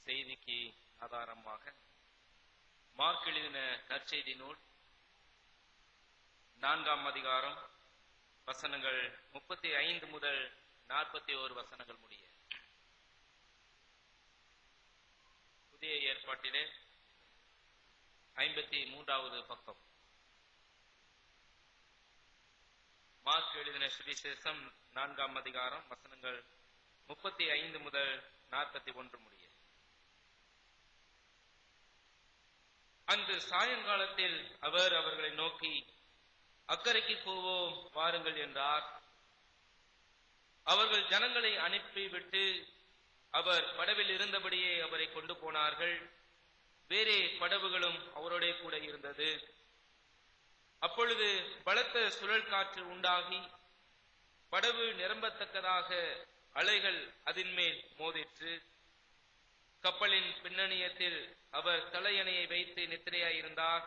செய்திக்கு ஆதாரமாக மார்க் எழுதின நற்செய்தி நூல் 4ஆம் அதிகாரம் வசனங்கள் 35 முதல் 41 வசனங்கள் முடிய. புதிய ஏற்பாட்டிலே 53வது பக்கம். மார்க் எழுதின சுவிசேஷம் 4ஆம் அதிகாரம் வசனங்கள் 35 முதல் 41 முடிய. அன்று சாயங்காலத்தில் அவர் அவர்களை நோக்கி, அக்கரைக்கு போவோம் வாருங்கள் என்றார். அவர்கள் ஜனங்களை அனுப்பிவிட்டு அவர் படவில் இருந்தபடியே அவரை கொண்டு போனார்கள். வேறே படவுகளும் அவரோட கூட இருந்தது. அப்பொழுது பலத்த சுழல் காற்று உண்டாகி படவு நிரம்பத்தக்கதாக அலைகள் அதன் மேல் மோதிற்று. கப்பலின் பின்னணியத்தில் அவர் தலையணையை வைத்து நித்திரையாயிருந்தார்.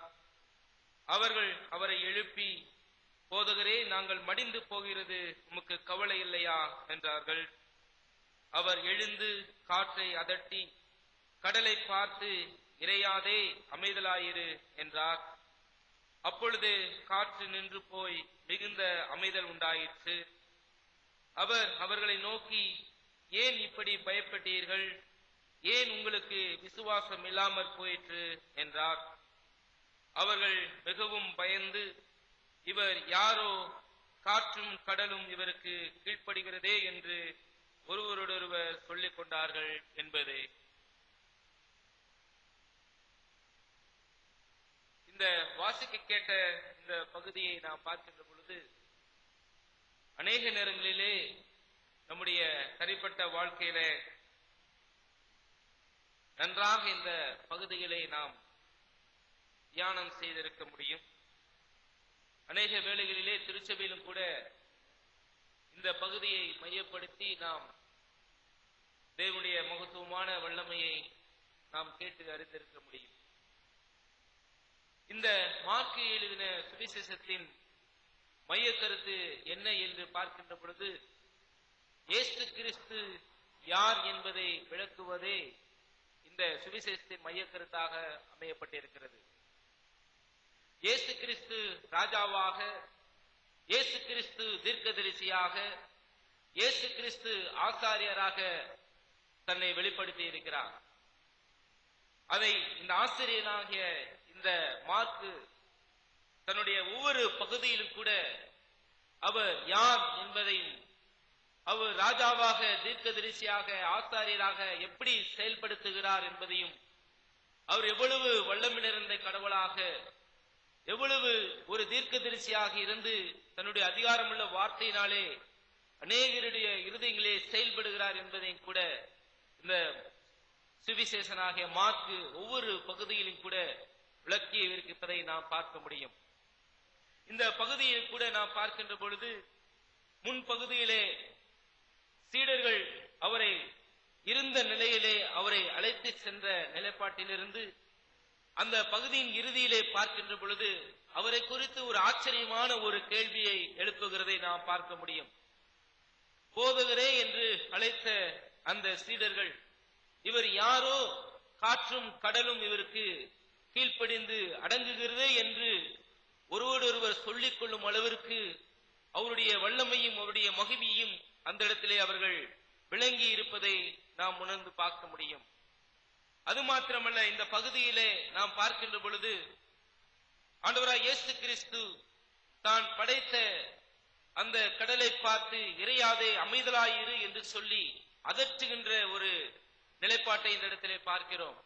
அவர்கள் அவரை எழுப்பி, போதகரே, நாங்கள் மடிந்து போகிறது, உமக்கு கவலை இல்லையா என்றார்கள். அவர் எழுந்து காற்றை அதட்டி கடலை பார்த்து, இறையாதே, அமைதலாயிரு என்றார். அப்பொழுது காற்று நின்று போய் மிகுந்த அமைதல் உண்டாயிற்று. அவர் அவர்களை நோக்கி, ஏன் இப்படி பயப்பட்டீர்கள்? ஏன் உங்களுக்கு விசுவாசம் இல்லாமற் போயிற்று என்றார். அவர்கள் மிகவும் பயந்து, இவர் யாரோ, காற்றும் கடலும் இவருக்கு கீழ்ப்படுகிறதே என்று ஒருவரோடொருவர் சொல்லிக் கொண்டார்கள் என்பதே. இந்த வாசிக்க கேட்ட இந்த பகுதியை நாம் பார்க்கின்ற பொழுது அநேக நேரங்களிலே நம்முடைய தனிப்பட்ட வாழ்க்கையில நன்றாக இந்த பகுதிகளை நாம் தியானம் செய்திருக்க முடியும். அநேக வேளைகளிலே திருச்சபையிலும் கூட இந்த பகுதியை மையப்படுத்தி நாம் தேவனுடைய மகத்துவமான வல்லமையை நாம் கேட்டு அறிந்திருக்க முடியும். இந்த மார்க்கு எழுதின சுவிசேஷத்தின் மைய கருத்து என்ன என்று பார்க்கின்ற பொழுது, இயேசு கிறிஸ்து யார் என்பதை விளக்குவதே இந்த சுவிசேஷத்தின் மைய கருத்தாக அமையப்பட்டிருக்கிறது. இயேசு கிறிஸ்து ராஜாவாக, இயேசு கிறிஸ்து தீர்க்கதரிசியாக, இயேசு கிறிஸ்து ஆசாரியராக தன்னை வெளிப்படுத்தி இருக்கிறார். அதை இந்த ஆசிரியனாகிய இந்த மார்க்கு தன்னுடைய ஒவ்வொரு பகுதியிலும் கூட அவர் யார் என்பதையும், அவர் ராஜாவாக, தீர்க்கதரிசியாக, ஆசாரியராக எப்படி செயல்படுத்துகிறார் என்பதையும், அவர் எவ்வளவு வல்லமை நிறைந்த கடவுளாக, எவ்வளவு ஒரு தீர்க்கதரிசியாக இருந்து தன்னுடைய அதிகாரமுள்ள வார்த்தையினாலே அநேகருடைய இருதயங்களே செயல்படுகிறார் என்பதையும் கூட இந்த சுவிசேஷனாகிய மார்க்கு ஒவ்வொரு பகுதியிலும் கூட விளக்கி இருப்பதை நாம் பார்க்க முடியும். இந்த பகுதியை கூட நாம் பார்க்கின்ற பொழுது, முன் பகுதியிலே சீடர்கள் அவரை இருந்த நிலையிலே அவரை அழைத்து சென்ற நிலைப்பாட்டிலிருந்து அந்த பகுதியின் இறுதியிலே பார்க்கின்ற பொழுது அவரை குறித்து ஒரு ஆச்சரியமான ஒரு கேள்வியை எழுப்புகிறதை நாம் பார்க்க முடியும். போதகரே என்று அழைத்த அந்த சீடர்கள், இவர் யாரோ, காற்றும் கடலும் இவருக்கு கீழ்ப்படிந்து அடங்குகிறது என்று ஒருவரொருவர் சொல்லிக் கொள்ளும் அளவிற்கு அவருடைய வல்லமையும் அவருடைய மகிமையும் அந்த இடத்திலே அவர்கள் விளங்கி இருப்பதை நாம் உணர்ந்து பார்க்க முடியும். அது மாத்திரமல்ல, இந்த பகுதியிலே நாம் பார்க்கின்ற பொழுது ஆண்டவராய் இயேசு கிறிஸ்து தான் படைத்த அந்த கடலை பார்த்து, இறையாதே, அமைதலாயிரு என்று சொல்லி அதற்றுகின்ற ஒரு நிலைப்பாட்டை இந்த இடத்திலே பார்க்கிறோம்.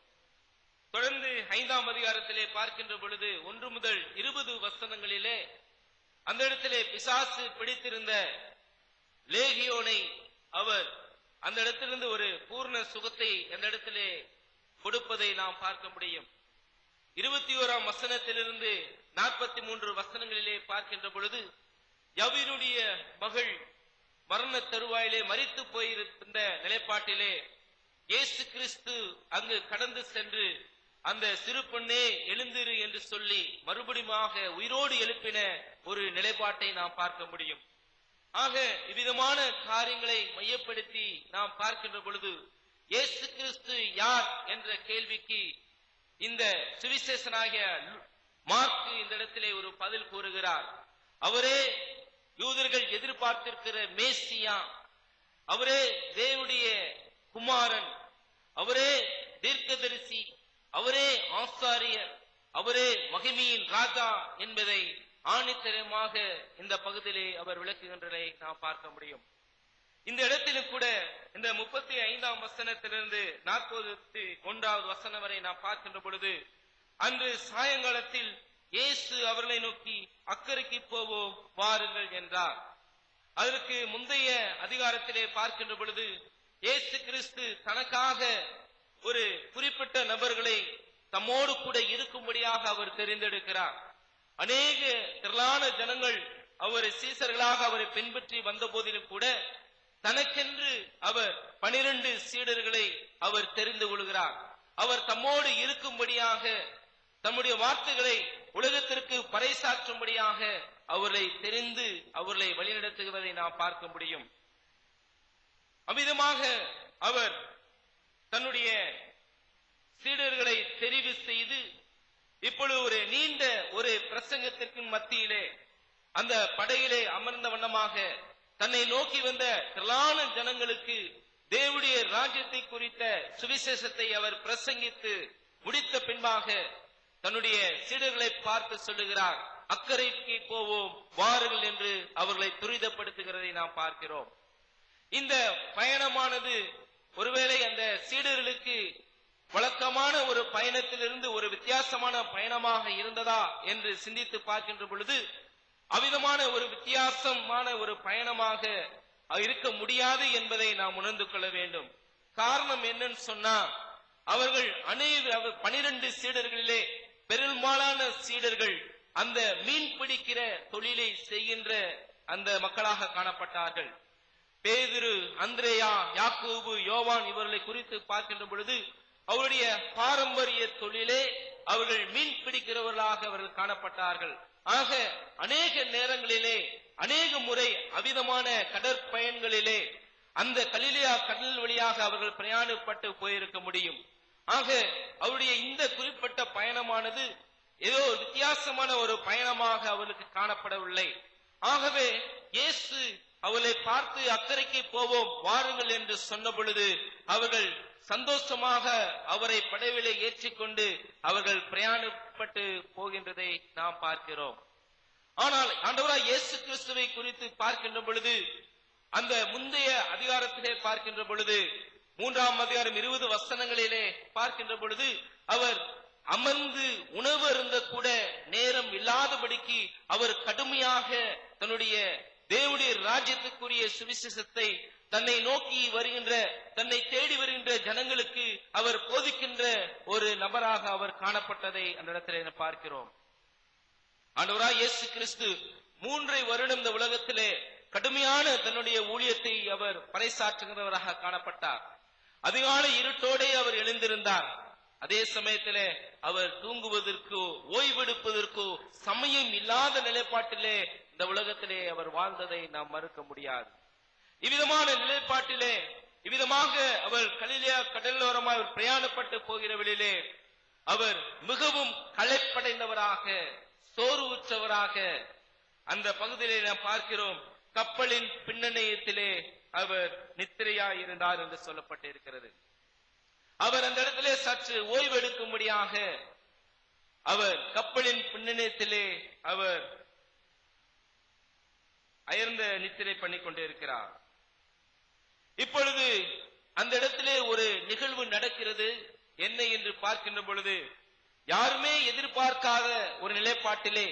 தொடர்ந்து 5ஆம் அதிகாரத்திலே பார்க்கின்ற பொழுது 1 முதல் 20 வசனங்களிலே அந்த இடத்திலே பிசாசு பிடித்திருந்த லேகியோனை அவர் அந்த இடத்திலிருந்து ஒரு பூர்ண சுகத்தை அந்த இடத்திலே கொடுப்பதை நாம் பார்க்க முடியும். 21ஆம் வசனத்திலிருந்து 43 வசனங்களிலே பார்க்கின்ற பொழுது யவீனுடைய மகள் மரண தருவாயிலே மரித்து போயிருந்த நிலைப்பாட்டிலே இயேசு கிறிஸ்து அங்கு கடந்து சென்று அந்த சிறு பெண்ணே எழுந்திரு என்று சொல்லி மறுபடியுமாக உயிரோடு எழுப்பின ஒரு நிலைப்பாட்டை நாம் பார்க்க முடியும். ஆக இவ்விதமான காரியங்களை மையப்படுத்தி நாம் பார்க்கின்ற பொழுது இயேசு கிறிஸ்து யார் என்ற கேள்விக்கு இந்த சுவிசேஷனாகிய மார்க் இந்த இடத்திலே ஒரு பதில் கூறுகிறார். அவரே யூதர்கள் எதிர்பார்த்திருக்கிற மேசியா, அவரே தேவனுடைய குமாரன், அவரே தீர்க்கதரிசி, அவரே ஆசாரியர், அவரே மகிமையின் ராஜா என்பதை ஆணித்தரமாக இந்த பகுதியிலே அவர் விளக்குகின்றதை நாம் பார்க்க முடியும். இந்த இடத்திலும் கூட இந்த 35ஆம் வசனத்திலிருந்து 41வது வசனம் வரை நாம் பார்க்கின்ற பொழுது, அன்று சாயங்காலத்தில் இயேசு அவர்களை நோக்கி அக்கறைக்கு போவோம் வாருங்கள் என்றார். அதற்கு முந்தைய அதிகாரத்திலே பார்க்கின்ற பொழுது இயேசு கிறிஸ்து தனக்காக ஒரு குறிப்பிட்ட நபர்களை தம்மோடு கூட இருக்கும்படியாக அவர் தெரிந்தெடுக்கிறார். அநேக திரளான ஜனங்கள் அவர் சீசர்களாக அவரை பின்பற்றி வந்த போதிலும் கூட தனக்கென்று அவர் 12 சீடர்களை அவர் தெரிந்து கொள்கிறார். அவர் தம்மோடு இருக்கும்படியாக, தம்முடைய வார்த்தைகளை உலகத்திற்கு பறைசாற்றும்படியாக அவர்களை தெரிந்து அவர்களை வழிநடத்துகிறதை நாம் பார்க்க முடியும். அவ்விதமாக அவர் தன்னுடைய சீடர்களை தெரிவு செய்து இப்பொழுது ஒரு நீண்ட ஒரு பிரசங்கத்திற்கு மத்தியிலே அந்த படையிலே அமர்ந்த வண்ணமாக தன்னை நோக்கி வந்த திரளான ஜனங்களுக்கு தேவனுடைய ராஜ்யத்தை குறித்த சுவிசேஷத்தை அவர் பிரசங்கித்து முடித்த பின்பாக தன்னுடைய சீடர்களை பார்த்து சொல்லுகிறார், அக்கறைக்கு போவோம் வாருங்கள் என்று அவர்களை துரிதப்படுத்துகிறதை நாம் பார்க்கிறோம். இந்த பயணமானது ஒருவேளை அந்த சீடர்களுக்கு வழக்கமான ஒரு பயணத்திலிருந்து ஒரு வித்தியாசமான பயணமாக இருந்ததா என்று சிந்தித்து பார்க்கின்ற பொழுது அவ்விதமான ஒரு வித்தியாசமான ஒரு பயணமாக இருக்க முடியாது என்பதை நாம் உணர்ந்து கொள்ள வேண்டும். காரணம் என்னன்னு சொன்னா, அவர்கள் 12 சீடர்களிலே பெரும்பாலான சீடர்கள் அந்த மீன் பிடிக்கிற தொழிலை செய்கின்ற அந்த மக்களாக காணப்பட்டார்கள். பேதுரு, அந்திரேயா, யாக்கோபு, யோவான் இவர்களை குறித்து பார்க்கின்ற பொழுது அவருடைய பாரம்பரிய தொழிலே அவர்கள் மீன் பிடிக்கிறவர்களாக அவர்கள் காணப்பட்டார்கள். ஆக அநேக நேரங்களிலே அநேக முறை அவிதமான கடற்பயன்களிலே அந்த கலிலேயா கடல் வழியாக அவர்கள் பிரயாணப்பட்டு போயிருக்க முடியும். ஆக அவருடைய இந்த குறிப்பிட்ட பயணமானது ஏதோ வித்தியாசமான ஒரு பயணமாக அவர்களுக்கு காணப்படவில்லை. ஆகவே இயேசு அவர்களை பார்த்து அக்கறைக்கு போவோம் வாருங்கள் என்று சொன்ன பொழுது அவர்கள் சந்தோஷமாக அவரை படவிலே ஏற்றிக்கொண்டு அவர்கள் பிரயாணப்பட்டு போகின்றதை நாம் பார்க்கிறோம். ஆனால் ஆண்டவராய் இயேசு கிறிஸ்துவை குறித்து பார்க்கின்ற பொழுது அந்த முந்தைய அதிகாரத்திலே பார்க்கின்ற பொழுது 3ஆம் அதிகாரம் 20 வசனங்களிலே பார்க்கின்ற பொழுது அவர் அமர்ந்து உணவு அருந்த கூட நேரம் இல்லாதபடிக்கு அவர் கடுமையாக தன்னுடைய தேவனுடைய ராஜ்யத்துக்குரிய சுவிசேஷத்தை தன்னை நோக்கி வருகின்ற, தன்னை தேடி வருகின்ற ஜனங்களுக்கு அவர் போதிக்கின்ற ஒரு நபராக அவர் காணப்பட்டதை அந்த இடத்திலே பார்க்கிறோம். ஆண்டவராய் இயேசு கிறிஸ்து 3 வருடம் இந்த உலகத்திலே கடுமையான தன்னுடைய ஊழியத்தை அவர் பறைசாற்றுகிறவராக காணப்பட்டார். அதிகாலை இருட்டோடே அவர் எழுந்திருந்தார். அதே சமயத்திலே அவர் தூங்குவதற்கோ ஓய்வெடுப்பதற்கோ சமயம் இல்லாத நிலைப்பாட்டிலே இந்த உலகத்திலே அவர் வாழ்ந்ததை நாம் மறுக்க முடியாது. இவ்விதமான நிலைப்பாட்டிலே இவ்விதமாக அவர் கலிலேயா கடலோரமாக அவர் பிரயாணப்பட்டு போகிற வழியிலே அவர் மிகவும் களைப்படைந்தவராக, சோர்வுற்றவராக அந்த பகுதியிலே நாம் பார்க்கிறோம். கப்பலின் பின்னணியத்திலே அவர் நித்திரையாய் இருந்தார் என்று சொல்லப்பட்டிருக்கிறது. அவர் அந்த இடத்திலே சற்று ஓய்வெடுக்கும்படியாக அவர் கப்பலின் பின்னணியத்திலே அவர் அயர்ந்த நித்திரை பண்ணி கொண்டிருக்கிறார். இப்பொழுது அந்த இடத்திலே ஒரு நிகழ்வு நடக்கிறது. என்ன என்று பார்க்கின்ற பொழுது யாருமே எதிர்பார்க்காத ஒரு நிலைப்பாட்டிலே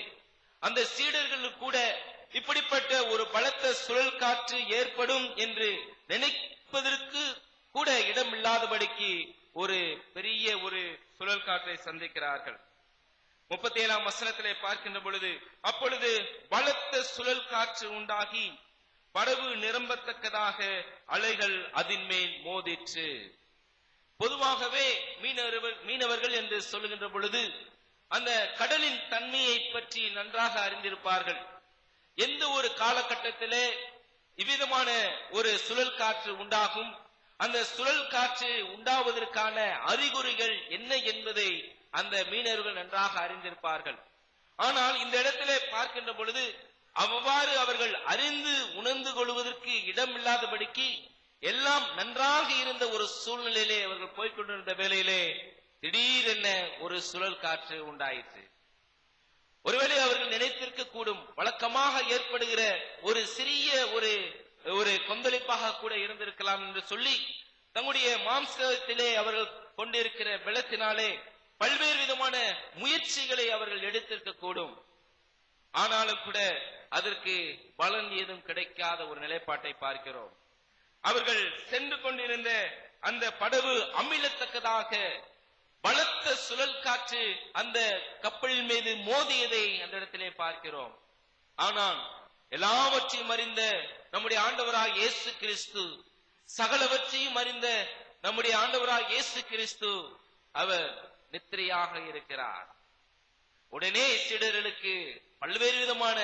அந்த சீடர்களுக்கு கூட இப்படிப்பட்ட ஒரு பலத்த சுழல் காற்று ஏற்படும் என்று நினைப்பதற்கு கூட இடமில்லாதபடிக்கு ஒரு பெரிய ஒரு சுழல் காற்றை சந்திக்கிறார்கள். 37ஆம் வசனத்திலே பார்க்கின்ற பொழுது அப்பொழுது பலத்த சுழல் காற்று உண்டாகி படகு நிரம்பத்தக்கதாக அலைகள் அதன் மேல் மோதிற்று. பொதுவாகவே மீனவர்கள் என்று சொல்லுகின்ற பொழுது அந்த கடலின் தன்மையை பற்றி நன்றாக அறிந்திருப்பார்கள். எந்த ஒரு காலகட்டத்திலே இவ்விதமான ஒரு சுழல் காற்று உண்டாகும், அந்த சுழல் காற்று உண்டாவதற்கான அறிகுறிகள் என்ன என்பதை அந்த மீனவர்கள் நன்றாக அறிந்திருப்பார்கள். ஆனால் இந்த இடத்திலே பார்க்கின்ற பொழுது அவ்வாறு அவர்கள் அறிந்து உணர்ந்து கொள்வதற்கு இடமில்லாதபடிக்கு எல்லாம் நன்றாக இருந்த ஒரு சூழ்நிலையிலே அவர்கள் போய்கொண்டிருந்த வேளையிலே திடீரென ஒரு சுழல் காற்று உண்டாயிற்று. ஒருவேளை அவர்கள் நினைத்திருக்க கூடும், வழக்கமாக ஏற்படுகிற ஒரு சிறிய ஒரு கொந்தளிப்பாக கூட இருந்திருக்கலாம் என்று சொல்லி தங்களுடைய மாம்சத்திலே அவர்கள் கொண்டிருக்கிற பலத்தினாலே பல்வேறு விதமான முயற்சிகளை அவர்கள் எடுத்திருக்க கூடும். ஆனாலும் கூட அதற்கு பலன் ஏதும் கிடைக்காத ஒரு நிலைப்பாட்டை பார்க்கிறோம். அவர்கள் சென்று கொண்டிருந்த அந்த படகு அமிழத்தக்கதாக பலத்த சுழல் காற்று அந்த கப்பலின் மீது மோதியதை அந்த இடத்திலே பார்க்கிறோம். ஆனால் எல்லாவற்றையும் அறிந்த நம்முடைய ஆண்டவராய் இயேசு கிறிஸ்து, சகலவற்றையும் அறிந்த நம்முடைய ஆண்டவராய் இயேசு கிறிஸ்து அவர் நித்திரையாக இருக்கிறார். உடனே சீடர்களுக்கு பல்வேறு விதமான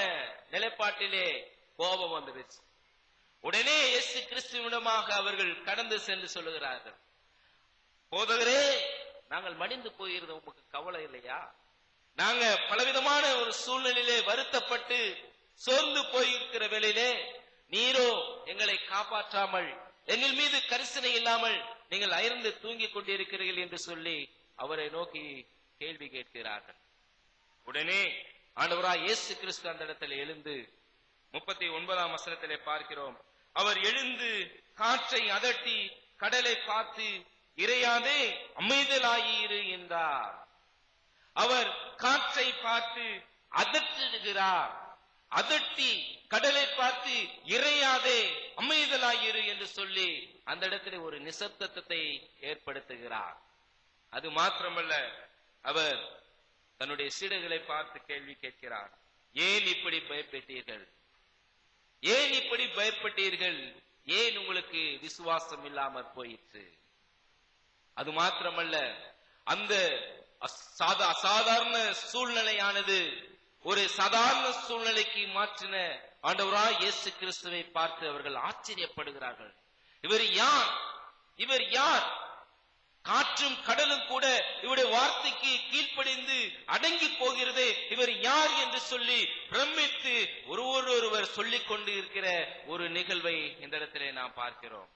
நிலைப்பாட்டிலே கோபம் வந்துருச்சு. உடனே இயேசு கிறிஸ்துவிடமாக அவர்கள் கடந்து சென்று சொல்லுகிறார்கள், போதகரே, நாங்கள் மடிந்து போயிருந்தோம், உங்களுக்கு கவலை இல்லையா? நாங்க பலவிதமான ஒரு சூழ்நிலையிலே வருத்தப்பட்டு சோர்ந்து போயிருக்கிற வேளையிலே நீரோ எங்களை காப்பாற்றாமல், எங்கள் மீது கரிசனை இல்லாமல் நீங்கள் அயர்ந்து தூங்கிக் கொண்டிருக்கிறீர்கள் என்று சொல்லி அவரை நோக்கி கேள்வி கேட்கிறார்கள். உடனே ஆண்டவராய் இயேசு கிறிஸ்து அந்த இடத்துல எழுந்து 39ஆம் வசனத்திலே பார்க்கிறோம், அவர் எழுந்து காற்றை அதட்டி கடலை பார்த்து, இறையாதே, அமைதலாயிரு என்றார். அவர் காற்றை பார்த்து அதட்டுகிறார். அதட்டி கடலை பார்த்து இறையாதே, அமைதலாயிரு என்று சொல்லி அந்த இடத்துல ஒரு நிசப்தத்தை ஏற்படுத்துகிறார். அது மாத்திரமல்ல, அவர் தன்னுடைய சீடர்களை பார்த்து கேள்வி கேட்கிறார், ஏன் இப்படி பயப்பட்டீர்கள்? ஏன் இப்படி பயப்பட்டீர்கள்? ஏன் உங்களுக்கு விசுவாசம் இல்லாமற் போயிற்று? அது மாத்திரமல்ல, அந்த அசாதாரண சூழ்நிலையானது ஒரு சாதாரண சூழ்நிலைக்கு மாற்றின ஆண்டவராய் இயேசு கிறிஸ்துவை பார்த்து அவர்கள் ஆச்சரியப்படுகிறார்கள். இவர் யார்? இவர் யார்? காற்றும் கடலும் கூட இவருடைய வார்த்தைக்கு கீழ்ப்படிந்து அடங்கி போகிறதே, இவர் யார் என்று சொல்லி பிரமித்து ஒருவர் சொல்லிக் கொண்டு இருக்கிற ஒரு நிகழ்வை இந்த இடத்திலே நாம் பார்க்கிறோம்.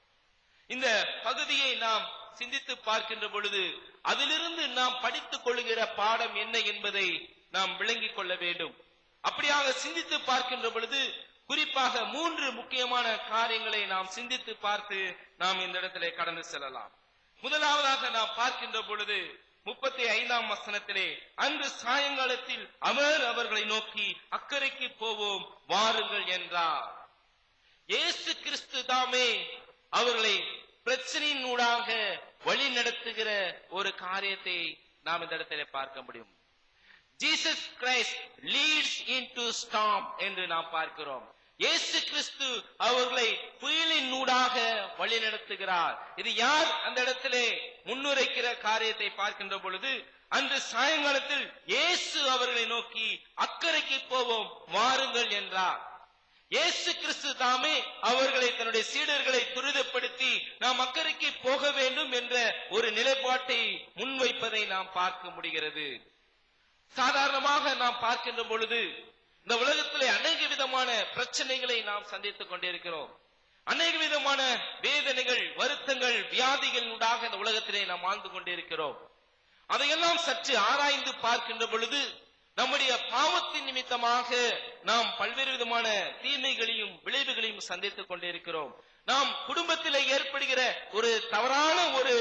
இந்த பகுதியை நாம் சிந்தித்து பார்க்கின்ற பொழுது அதிலிருந்து நாம் படித்துக் கொள்ளுகிற பாடம் என்ன என்பதை நாம் விளங்கிக் கொள்ள வேண்டும். அப்படியாக சிந்தித்து பார்க்கின்ற பொழுது குறிப்பாக 3 முக்கியமான காரியங்களை நாம் சிந்தித்து பார்த்து நாம் இந்த இடத்திலே கடந்து செல்லலாம். முதலாவதாக நாம் பார்க்கின்ற பொழுது 35ஆம் வசனத்திலே, அன்று சாயங்காலத்தில் அவர் அவர்களை நோக்கி அக்கறைக்கு போவோம் வாருங்கள் என்றார். இயேசு கிறிஸ்து தாமே அவர்களை பிரச்சனையின் ஊடாக வழி நடத்துகிற ஒரு காரியத்தை நாம் இந்த இடத்திலே பார்க்க முடியும். Jesus Christ leads into storm என்று நாம் பார்க்கிறோம். இயேசு கிறிஸ்து அவர்களை புயலின் ஊடாக வழி நடத்துகிறார். இது யார் அந்த இடத்திலே முன்னுரைக்கிற காரியத்தை பார்க்கின்ற பொழுது, அன்று சாயங்காலத்தில் இயேசு அவர்களை நோக்கி அக்கறைக்கு போவோம் வாருங்கள் என்றார். இயேசு கிறிஸ்து தாமே அவர்களை தன்னுடைய சீடர்களை துரிதப்படுத்தி நாம் அக்கறைக்கு போக வேண்டும் என்ற ஒரு நிலைப்பாட்டை முன்வைப்பதை நாம் பார்க்க முடிகிறது. சாதாரணமாக நாம் பார்க்கின்ற பொழுது இந்த உலகத்திலே அநேக விதமான பிரச்சனைகளை நாம் சந்தித்துக் கொண்டிருக்கிறோம். அநேக விதமான வேதனைகள், வருத்தங்கள், வியாதிகள் உண்டாக இந்த உலகத்திலே நாம் வாழ்ந்து கொண்டிருக்கிறோம். அதையெல்லாம் சற்று ஆராய்ந்து பார்க்கின்ற பொழுது நம்முடைய பாவத்தின் நிமித்தமாக நாம் பல்வேறு விதமான தீமைகளையும் விளைவுகளையும் சந்தித்துக் கொண்டிருக்கிறோம். நாம் குடும்பத்திலே ஏற்படுகிற ஒரு தவறான ஒரு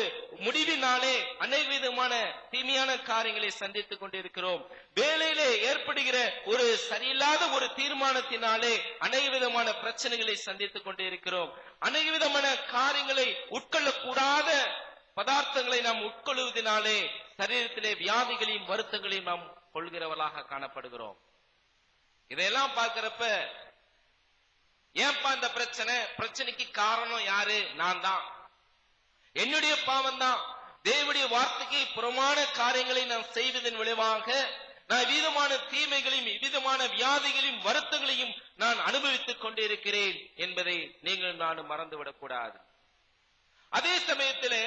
முடிவினாலே அநேக விதமான தீமையான காரியங்களை சந்தித்துக் கொண்டிருக்கிறோம். வேலையிலே ஏற்படுகிற ஒரு சரியில்லாத ஒரு தீர்மானத்தினாலே அநேக விதமான பிரச்சனைகளை சந்தித்துக் கொண்டிருக்கிறோம். அநேக விதமான காரியங்களை உட்கொள்ளக்கூடாத பதார்த்தங்களை நாம் உட்கொள்வதனாலே சரீரத்திலே வியாதிகளையும் வருத்தங்களையும் நாம் கொள்கிறவர்களாக காணப்படுகிறோம். இதையெல்லாம் பார்க்கிறப்ப, ஏன்பா இந்த பிரச்சனைக்கு காரணம் யாரு? நான் தான், என்னுடைய பாவம் தான். தேவனுடைய வார்த்தைக்கு புறமான காரியங்களை நாம் செய்வதன் விளைவாக நான் விதமான தீமைகளையும் விதமான வியாதிகளையும் வருத்தங்களையும் நான் அனுபவித்துக் கொண்டிருக்கிறேன் என்பதை நீங்கள் நானும் மறந்துவிடக் கூடாது. அதே சமயத்திலே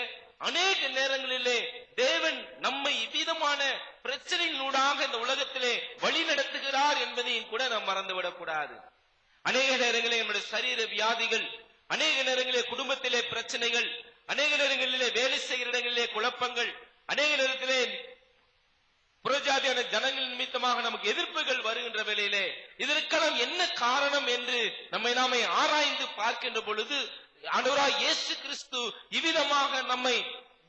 அநேக நேரங்களிலே தேவன் நம்மை இவ்விதமான பிரச்சனையினூடாக இந்த உலகத்திலே வழி நடத்துகிறார் என்பதையும் கூட நாம் மறந்துவிடக் கூடாது. அநேக நேரங்களிலே நம்முடைய சரீர வியாதிகள், அநேக நேரங்களிலே குடும்பத்திலே பிரச்சனைகள், அநேக நேரங்களிலே வேலை செய்கிற இடங்களிலே குழப்பங்கள், அநேக நேரத்திலே புறஜாதியான ஜனங்கள் நிமித்தமாக நமக்கு எதிர்ப்புகள் வருகின்ற வேளையிலே இதற்கெல்லாம் என்ன காரணம் என்று நாமே ஆராய்ந்து பார்க்கின்ற பொழுது ஆண்டவராகிய இயேசு கிறிஸ்து இவ்விதமாக நம்மை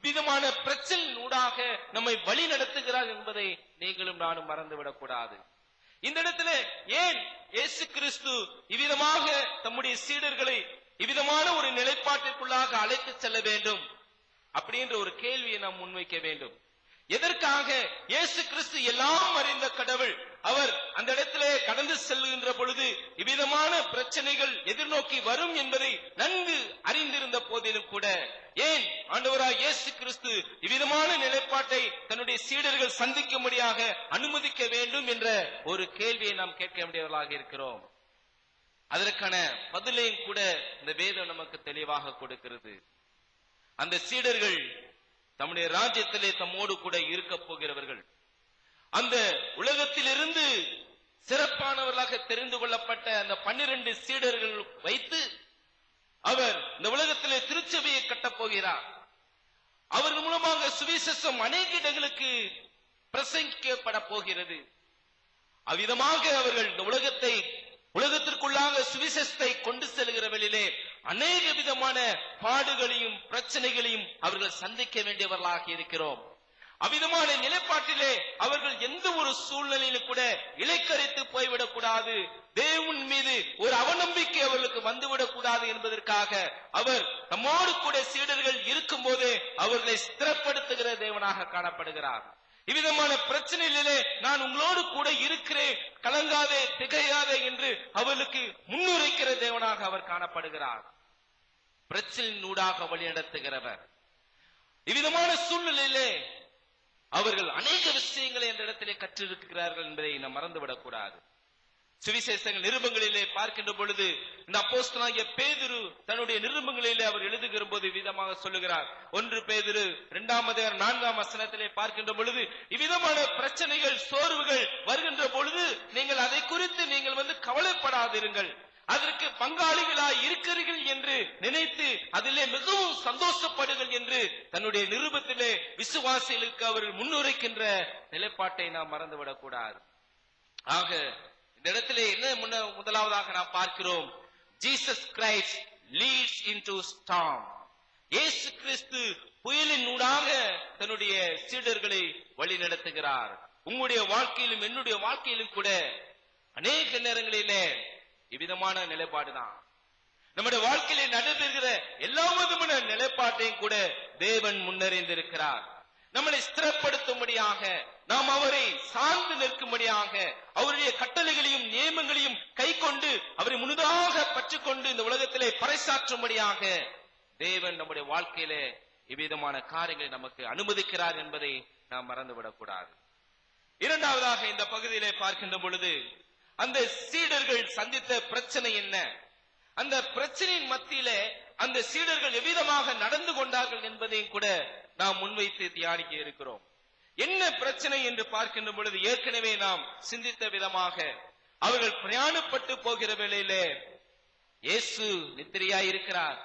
விதமான பிரச்சனையினூடாக நம்மை வழி நடத்துகிறார் என்பதை நீங்களும் நானும் மறந்துவிடக் கூடாது. இந்த இடத்துல ஏன் இயேசு கிறிஸ்து இவ்விதமாக தம்முடைய சீடர்களை இவ்விதமான ஒரு நிலைப்பாட்டிற்குள்ளாக அழைத்து செல்ல வேண்டும் அப்படின்ற ஒரு கேள்வியை நாம் முன்வைக்க வேண்டும். எதற்காக? இயேசு கிறிஸ்து எல்லாம் அறிந்த கடவுள். அவர் அந்த இடத்திலே கடந்து செல்லுகின்ற பொழுது இவ்விதமான பிரச்சனைகள் எதிர்நோக்கி வரும் என்பதை நன்கு அறிந்திருந்த போதிலும் கூட ஏன் ஆண்டவராகிய இயேசு கிறிஸ்து இவ்விதமான நிலைப்பாட்டை தன்னுடைய சீடர்கள் சந்திக்கும்படியாக அனுமதிக்க வேண்டும் என்ற ஒரு கேள்வியை நாம் கேட்க வேண்டியவர்களாக இருக்கிறோம். அதற்கான பதிலையும் கூட இந்த வேதம் நமக்கு தெளிவாக கொடுக்கிறது. அந்த சீடர்கள் தம்முடைய ராஜ்யத்திலே தம்மோடு கூட இருக்க போகிறவர்கள், அந்த உலகத்திலிருந்து சிறப்பானவர்களாக தெரிந்து கொள்ளப்பட்ட அந்த 12 சீடர்கள் வைத்து அவர் இந்த உலகத்திலே திருச்சபையை கட்டப் போகிறார். அவர்கள் மூலமாக சுவிசேஷம் அநேக இடங்களுக்கு பிரசங்கிக்கப்பட போகிறது. அவ்விதமாக அவர்கள் இந்த உலகத்திற்குள்ளாக சுவிசேஷத்தை கொண்டு செல்கிற வழியிலே அநேக விதமான பாடுகளையும் பிரச்சனைகளையும் அவர்கள் சந்திக்க வேண்டியவர்களாக இருக்கிறோம். அவ்விதமான நிலைப்பாட்டிலே அவர்கள் எந்த ஒரு சூழ்நிலையிலும் கூட இலைக்கரித்து போய்விடக் கூடாது, தேவன் மீது ஒரு அவநம்பிக்கை அவர்களுக்கு வந்துவிடக் கூடாது என்பதற்காக அவர் நம்மோடு கூட சீடர்கள் இருக்கும் போதே அவர்களை ஸ்திரப்படுத்துகிற தேவனாக காணப்படுகிறார். இவ்விதமான பிரச்சனையிலே நான் உங்களோடு கூட இருக்கிறேன், கலங்காதே திகையாதே என்று அவர்களுக்கு முன்னுரைக்கிற தேவனாக அவர் காணப்படுகிறார். பிரச்சனையினூடாக வழி நடத்துகிறவர். இவ்விதமான சூழ்நிலையிலே அவர்கள் அநேக விஷயங்களை அந்த இடத்திலே கற்றிருக்கிறார்கள் என்பதை நாம் மறந்துவிடக் கூடாது. சுவிசேஷங்கள் நிருபங்களிலே பார்க்கின்ற பொழுது இந்த அப்போஸ்தலனாகிய பேதுரு தன்னுடைய நிருபங்களிலே அவர் எழுதுகிற போது விதமாக சொல்லுகிறார். 1 பேதுரு 2-4 வசனத்திலே பார்க்கின்ற பொழுது இவ்விதமான பிரச்சனைகள் சோர்வுகள் வருகின்ற பொழுது நீங்கள் அதை குறித்து நீங்கள் கவலைப்படாதிருங்கள், அதற்கு பங்காளிகளாய் இருக்கிறீர்கள் என்று நினைத்து அதிலே மிகவும் சந்தோஷப்படுங்கள் என்று தன்னுடைய நிருபத்திலே விசுவாசிகளுக்கு அவர்கள் முன்னுரைக்கின்ற நிலைப்பாட்டை நாம் மறந்துவிடக் கூடாது. ஆக இந்த இடத்திலே என்ன முதலாவதாக நாம் பார்க்கிறோம்? Jesus Christ leads into storm. இயேசு கிறிஸ்து புயலின் ஊடாக தன்னுடைய சீடர்களை வழி நடத்துகிறார். உங்களுடைய வாழ்க்கையிலும் என்னுடைய வாழ்க்கையிலும் கூட அநேக நேரங்களிலே இவ்விதமான நிலைப்பாடுதான் நம்முடைய வாழ்க்கையிலே நடைபெறுகிற எல்லா விதமான நிலைப்பாட்டையும் கூட தேவன் முன்னறிந்திருக்கிறார். நம்மளை ஸ்திரப்படுத்தும்படியாக, நாம் அவரை சார்ந்து நிற்கும்படியாக, அவருடைய கட்டளைகளையும் நியமங்களையும் கை கொண்டு அவரை முழுதாக பற்றிக்கொண்டு இந்த உலகத்திலே பறைசாற்றும்படியாக தேவன் நம்முடைய வாழ்க்கையிலே இவ்விதமான காரியங்களை நமக்கு அனுமதிக்கிறார் என்பதை நாம் மறந்துவிடக் கூடாது. இரண்டாவதாக இந்த பகுதியிலே பார்க்கின்ற பொழுது அந்த சீடர்கள் சந்தித்த பிரச்சனை என்ன, அந்த பிரச்சனையின் மத்தியிலே அந்த சீடர்கள் எவ்விதமாக நடந்து கொண்டார்கள் என்பதையும் கூட நாம் முன்வைத்து தியானிக்க இருக்கிறோம். என்ன பிரச்சனை என்று பார்க்கின்ற பொழுது ஏற்கனவே நாம் சிந்தித்த விதமாக அவர்கள் பிரயாணப்பட்டு போகிற வேளையிலே இயேசு நித்திரையாய் இருக்கிறார்.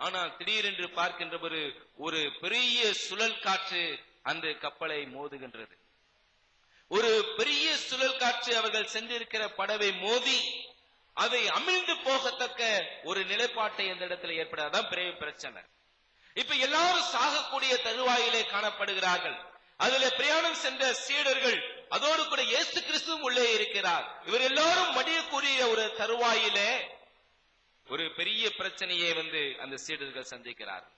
ஆனால் திடீரென்று பார்க்கின்ற ஒரு பெரிய சுழல் காற்று அந்த கப்பலை மோதுகின்றது. ஒரு பெரிய சுழல் காற்று அவர்கள் சென்றிருக்கிற படவை மோதி அதை அமிழ்ந்து போகத்தக்க ஒரு நிலைப்பாட்டை அந்த இடத்துல ஏற்படாதான் பெரிய பிரச்சனை. இப்ப எல்லாரும் சாகக்கூடிய தருவாயிலே காணப்படுகிறார்கள். அதுல பிரயாணம் சென்ற சீடர்கள், அதோடு கூட இயேசு கிறிஸ்துவும் உள்ளே இருக்கிறார். இவர் எல்லாரும் மடியக்கூடிய ஒரு தருவாயிலே ஒரு பெரிய பிரச்சனையை அந்த சீடர்கள் சந்திக்கிறார்கள்.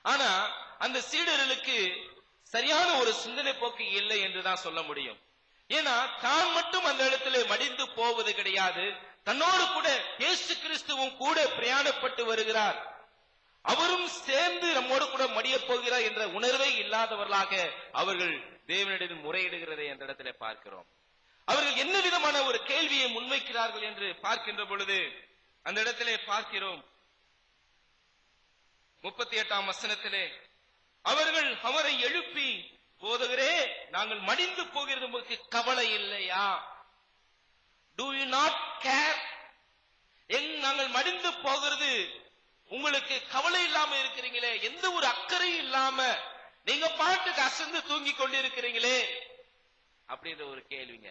ஆனா அந்த சீடர்களுக்கு சரியான ஒரு சிந்தனை போக்கு இல்லை என்றுதான் சொல்ல முடியும். ஏன்னா தான் மட்டும் அந்த இடத்துல மடிந்து போவது கிடையாது, தன்னோடு கூட இயேசு கிறிஸ்துவும் கூட பிரயாணப்பட்டு வருகிறார், அவரும் சேர்ந்து நம்மோடு கூட மடிய போகிறார் என்ற உணர்வை இல்லாதவர்களாக அவர்கள் தேவனிடம் முறையிடுகிறதை அந்த இடத்துல பார்க்கிறோம். அவர்கள் என்ன விதமான ஒரு கேள்வியை முன்வைக்கிறார்கள் என்று பார்க்கின்ற பொழுது அந்த இடத்திலே பார்க்கிறோம். 38ஆம் வசனத்திலே அவர்கள் அவரை எழுப்பி, போதகரே, நாங்கள் மடிந்து போகிறது உங்களுக்கு கவலை இல்லையா? To you not care? நாங்கள் மடிந்து போகிறது உங்களுக்கு கவலை இல்லாம இருக்கிறீங்களே, எந்த ஒரு அக்கறையும் இல்லாம நீங்க பாட்டுக்கு அசந்து தூங்கி கொண்டிருக்கிறீங்களே அப்படின்ற ஒரு கேள்விங்க.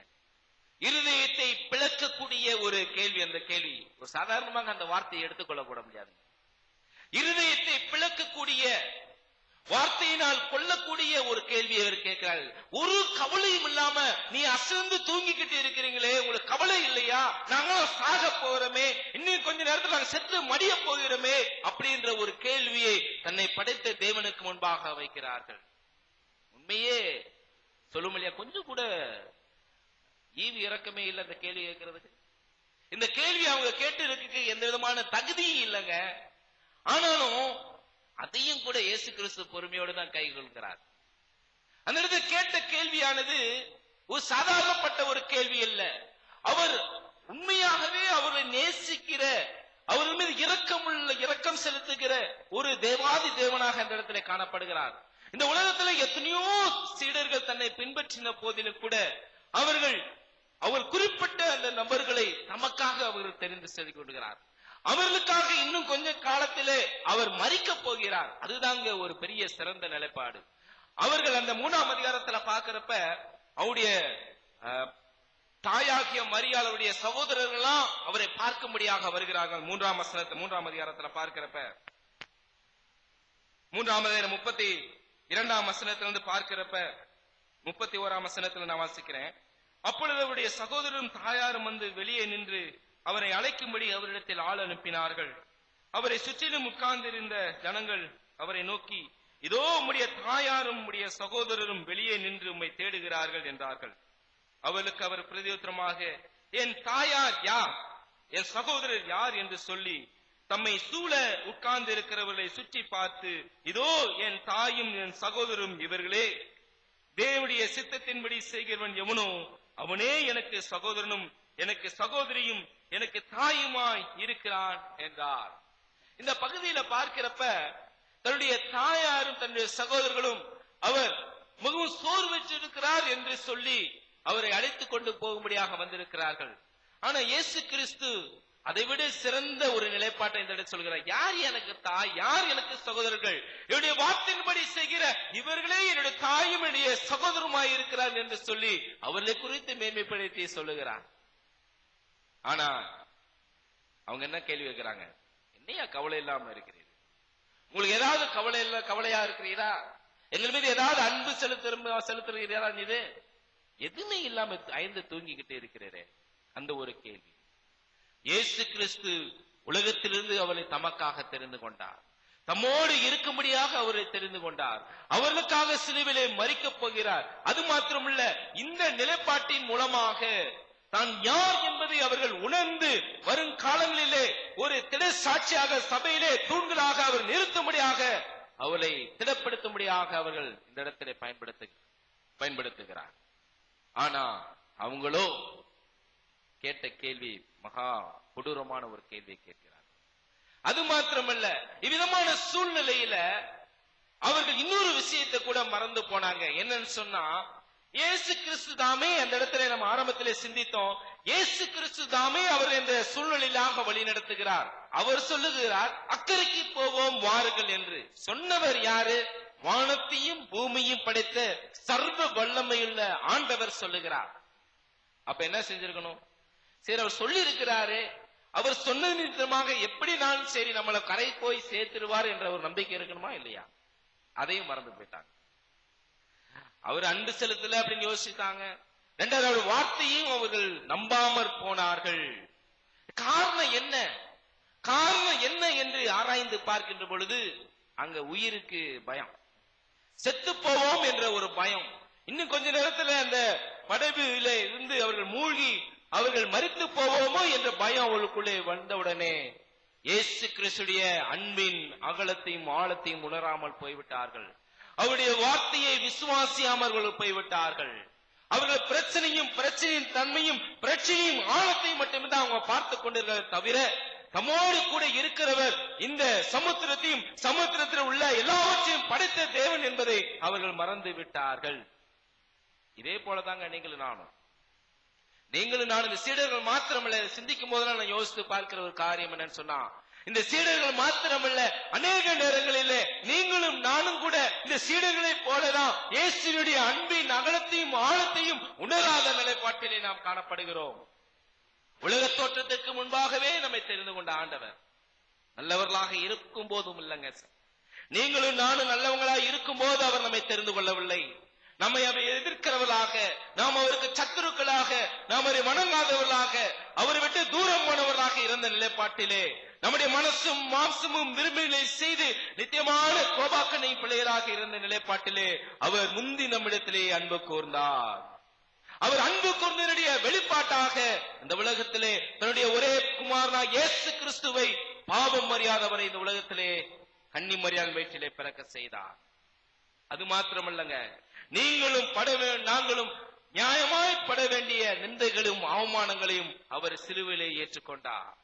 இருதயத்தை பிளக்கக்கூடிய ஒரு கேள்வி. அந்த கேள்வி ஒரு சாதாரணமாக அந்த வார்த்தையை எடுத்துக்கொள்ளப்பட முடியாது. இருதயத்தை பிளக்கக்கூடிய, வார்த்தையினால் கொல்லக்கூடிய ஒரு கேள்வியை அவர் கேட்கிறார். ஒரு கவலையும் இல்லாம நீ அசந்து தூங்கிக்கிட்டு இருக்கிறீங்களே, உங்களுக்கு கவலை இல்லையா? நாங்க சாக போகிறோமே, இன்னும் கொஞ்ச நேரத்தில் நாங்க செத்து மடிய போகிறோமே அப்படின்ற ஒரு கேள்வியை தன்னை படைத்த தேவனுக்கு முன்பாக வைக்கிறார்கள். உண்மையே சொல்லுமில்லையா, கொஞ்சம் கூட ஈவு இறக்கமே இல்லை அந்த கேள்வி கேட்கறதுக்கு. இந்த கேள்வி அவங்க கேட்டு இருக்க எந்த விதமான தகுதியும் இல்லைங்க. ஆனாலும் அதையும் கூட இயேசு கிறிஸ்து பொறுமையோடு தான் கைகொள்கிறார். அந்த இடத்துல கேட்ட கேள்வியானது ஒரு சாதாரணப்பட்ட ஒரு கேள்வி அல்ல. அவர் உண்மையாகவே அவரை நேசிக்கிற, அவர் மீது இரக்கம் செலுத்துகிற ஒரு தேவாதி தேவனாக அந்த இடத்துல காணப்படுகிறார். இந்த உலகத்துல எத்தனையோ சீடர்கள் தன்னை பின்பற்றின போதிலும் கூட அவர் குறிப்பிட்ட அந்த நபர்களை நமக்காக அவர் தெரிந்து செய்து கொள்கிறார். அவர்களுக்காக இன்னும் கொஞ்ச காலத்திலே அவர் மரிக்க போகிறார். அதுதாங்க ஒரு பெரிய சிறந்த நிலைப்பாடு. அவர்கள் அந்த 3ஆம் அதிகாரத்துல பார்க்கிறப்ப அவருடைய தாயாகிய மரியாள், அவருடைய சகோதரர்கள்லாம் அவரை பார்க்கும்படியாக வருகிறார்கள். 3ஆம் அதிகாரத்துல பார்க்கிறப்ப 3ஆம் அதிகாரம் 32ஆம் வசனத்திலிருந்து பார்க்கிறப்ப 31ஆம் வசனத்துல நான் வாசிக்கிறேன். அப்பொழுது அவருடைய சகோதரரும் தாயாரும் வந்து வெளியே நின்று அவரை அழைக்கும்படி அவரிடத்தில் ஆள் அனுப்பினார்கள். அவரை சுற்றிலும் உட்கார்ந்திருந்த ஜனங்கள் அவரை நோக்கி, இதோ உம்முடைய தாயாரும் உம்முடைய சகோதரரும் வெளியே நின்று உம்மை தேடுகிறார்கள் என்றார்கள். அவளுக்கு அவர் பிரதியுத்தரமாக, என் தாயார் யார், என் சகோதரர் யார் என்று சொல்லி தம்மை சூழ உட்கார்ந்து இருக்கிறவர்களை சுற்றி பார்த்து, இதோ என் தாயும் என் சகோதரரும் இவர்களே, தேவனுடைய சித்தத்தின்படி செய்கிறவன் எவனோ அவனே எனக்கு சகோதரனும் எனக்கு சகோதரியும் எனக்கு தாயுமாய் இருக்கிறான் என்றார். இந்த பகுதியில பார்க்கிறப்ப தன்னுடைய தாயாரும் தன்னுடைய சகோதரர்களும் அவர் மிகவும் சோர்வற்றிருக்கிறார் என்று சொல்லி அவரை அழைத்துக் கொண்டு போகும்படியாக வந்திருக்கிறார்கள். ஆனா இயேசு கிறிஸ்து அதைவிட சிறந்த ஒரு நிலைப்பாட்டை இந்த இடத்தில் சொல்கிறார். யார் எனக்கு தாய், யார் எனக்கு சகோதரர்கள்? என்னுடைய வார்த்தையின்படி செய்கிற இவர்களே என்னுடைய தாயும் என்னுடைய சகோதரமாய் இருக்கிறார் என்று சொல்லி அவர்களை குறித்து மேன்மைப்படுத்தி சொல்லுகிறார். ஆனா அவங்க என்ன கேள்வி கேட்கிறாங்க? என்னையா கவலை இல்லாம இருக்கிறீர்கள்? உங்களுக்கு ஏதாவது கவலையா இருக்கிறீரா? எங்கள் மீது ஏதாவது அன்பு செலுத்துறீரா? இது எதுவுமே இல்லாம ஐந்து தூங்கிக்கிட்டே இருக்கிறீரே, அந்த ஒரு கேள்வி. இயேசு கிறிஸ்து உலகத்திலிருந்து அவரை தமக்காக தெரிந்து கொண்டார். தம்மோடு இருக்கும்படியாக அவரை தெரிந்து கொண்டார். அவர்களுக்காக சிலுவிலே மரிக்கப் போகிறார். அது மாத்திரமல்ல, இந்த நிலைப்பாட்டின் மூலமாக தான் யார் என்பதை அவர்கள் உணர்ந்து வரும் காலங்களிலே ஒரு திட சாட்சியாக சபையிலே தூண்களாக அவர் நிறுத்தும்படியாக அவளை திடப்படுத்தும்படியாக அவர்கள் இந்த இடத்திலே பயன்படுத்துகிறார். ஆனா அவங்களோ கேட்ட கேள்வி மகா கொடூரமான ஒரு கேள்வியை கேட்கிறார். அது மாத்திரமல்ல, இவ்விதமான சூழ்நிலையில அவர்கள் இன்னொரு விஷயத்தை கூட மறந்து போனாங்க. என்னன்னு சொன்னா, இயேசு கிறிஸ்து தாமே அந்த இடத்துல நம்ம ஆரம்பத்திலே சிந்தித்தோம். இயேசு கிறிஸ்து தாமே அவர் இந்த சூழ்நிலையாக வழி நடத்துகிறார். அவர் சொல்லுகிறார், அக்கறைக்கு போவோம் வாருங்கள் என்று. சொன்னவர் யாரு? வானத்தையும் பூமியும் படைத்த சர்வ வல்லமையுள்ள ஆண்டவர் சொல்லுகிறார். அப்ப என்ன செஞ்சிருக்கணும்? சரி, அவர் சொல்லி இருக்கிறாரு, அவர் சொன்னது நிமித்தமாக எப்படி நான் சரி நம்மளை கரை போய் சேர்த்துருவார் என்ற ஒரு நம்பிக்கை இருக்கணுமா இல்லையா? அதையும் மறந்து போயிட்டாங்க. அவர் அன்பு செலுத்தல அப்படின்னு யோசித்தாங்க. இரண்டாவது, அவர் வார்த்தையும் அவர்கள் நம்பாமற் போனார்கள். காரணம் என்ன? காரணம் என்ன என்று ஆராய்ந்து பார்க்கின்ற பொழுது அங்க உயிருக்கு பயம், செத்து போவோம் என்ற ஒரு பயம். இன்னும் கொஞ்ச நேரத்தில் அந்த படகுல இருந்து அவர்கள் மூழ்கி அவர்கள் மரித்து போவோமோ என்ற பயம் அவர்களுக்குள்ளே வந்தவுடனே இயேசு கிறிஸ்துடைய அன்பின் அகலத்தையும் ஆழத்தையும் உணராமல் போய்விட்டார்கள். அவருடைய வார்த்தையை விசுவாசியாமல் போய்விட்டார்கள். அவர்கள் பிரச்சனையின் தன்மையும் பிரச்சனையும் ஆழத்தையும் மட்டுமே தான் அவங்க பார்த்து கொண்டிருக்கிற தவிர தம்மோடு கூட இருக்கிறவர் இந்த சமுத்திரத்தையும் சமுத்திரத்தில் உள்ள எல்லாவற்றையும் படைத்த தேவன் என்பதை அவர்கள் மறந்து விட்டார்கள். இதே போலதாங்க நீங்களும் நானும் இந்த சீடர்கள் மாத்திரமல்ல. சிந்திக்கும் போதெல்லாம் நான் யோசித்து பார்க்கிற ஒரு காரியம் என்னன்னு சொன்னா, இந்த சீடர்கள் மாத்திரமல்ல, அநேக நேரங்களிலே நீங்களும் நானும் கூட இந்த சீடர்களை போலதான் இயேசுவினுடைய அன்பின் அகலத்தையும் ஆழத்தையும் உணராத நிலைப்பாட்டிலே நாம் காணப்படுகிறோம். உலக தோற்றத்திற்கு முன்பாகவே நம்மை தெரிந்து கொண்ட ஆண்டவர் நல்லவர்களாக இருக்கும் போதும் இல்லைங்க. நீங்களும் நானும் நல்லவங்களாக இருக்கும் போது அவர் நம்மை தெரிந்து கொள்ளவில்லை. நம்மை அவர் எதிர்க்கிறவர்களாக, நாம் அவருக்கு சத்துருக்களாக, நாம் அவரை வணங்காதவர்களாக, அவரை விட்டு தூரம் போனவர்களாக இருந்த நிலைப்பாட்டிலே நம்முடைய மனசும் மாம்சமும் விரும்பிகளை செய்து நித்தியமான கோபாக்கனை பிள்ளைகளாக இருந்த நிலைப்பாட்டிலே அவர் முந்தி நம்மிடத்திலே அன்பு கூர்ந்தார். அவர் அன்பு கூர்ந்தனுடைய வெளிப்பாட்டாக இந்த உலகத்திலே தன்னுடைய ஒரே குமாரனா இயேசு கிறிஸ்துவை பாவம் அறியாதவரை இந்த உலகத்திலே கன்னி மரியாள் வயிற்றிலே பிறக்க செய்தார். அது மாத்திரமல்லங்க, நீங்களும் நாங்களும் நியாயமாய் பட வேண்டிய நிந்தைகளும் அவமானங்களையும் அவர் சிலுவையிலே ஏற்றுக்கொண்டார்.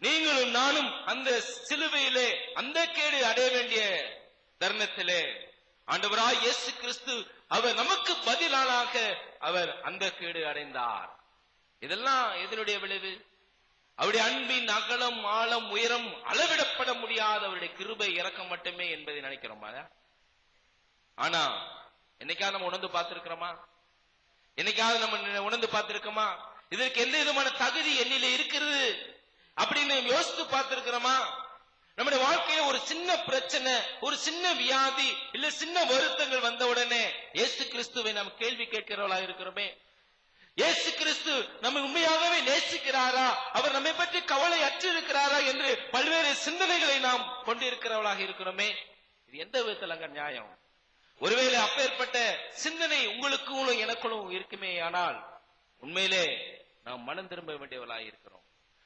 நீங்களும் நானும் அந்த சிலுவையிலே அந்த கேடு அடைய வேண்டிய தருணத்திலே ஆண்டவராய் இயேசு கிறிஸ்து அவர் நமக்கு பதிலாக அவர் அந்த கேடு அடைந்தார். இதெல்லாம் எதனுடைய விளைவு? அவருடைய அன்பின் அகலம், ஆழம், உயரம் அளவிடப்பட முடியாத அவருடைய கிருபை இரக்கம் மட்டுமே என்பதை நினைக்கிறோமா? ஆனா என்னைக்காவது நம்ம உணர்ந்து பார்த்திருக்கிறோமா? என்னைக்காவது நம்ம உணர்ந்து பார்த்திருக்கோமா இதற்கு எந்த விதமான தகுதி என்னில இருக்கிறது அப்படின்னு யோசித்து பார்த்திருக்கிறோமா? நம்முடைய வாழ்க்கையில ஒரு சின்ன பிரச்சனை, ஒரு சின்ன வியாதி, இல்ல சின்ன வருத்தங்கள் வந்த உடனே இயேசு கிறிஸ்துவை நாம் கேள்வி கேட்கிறவர்களா இருக்கிறோமே. இயேசு கிறிஸ்து நம்ம உண்மையாகவே நேசிக்கிறாரா, அவர் நம்மை பற்றி கவலை அற்று இருக்கிறாரா என்று பல்வேறு சிந்தனைகளை நாம் கொண்டிருக்கிறவர்களாக இருக்கிறோமே. இது எந்த விதத்தில் அங்க நியாயம்? ஒருவேளை அப்பேற்பட்ட சிந்தனை உங்களுக்கும் எனக்குள்ளும் இருக்குமே, ஆனால் உண்மையிலே நாம் மனம் திரும்ப வேண்டியவர்களாக இருக்கிறோம்.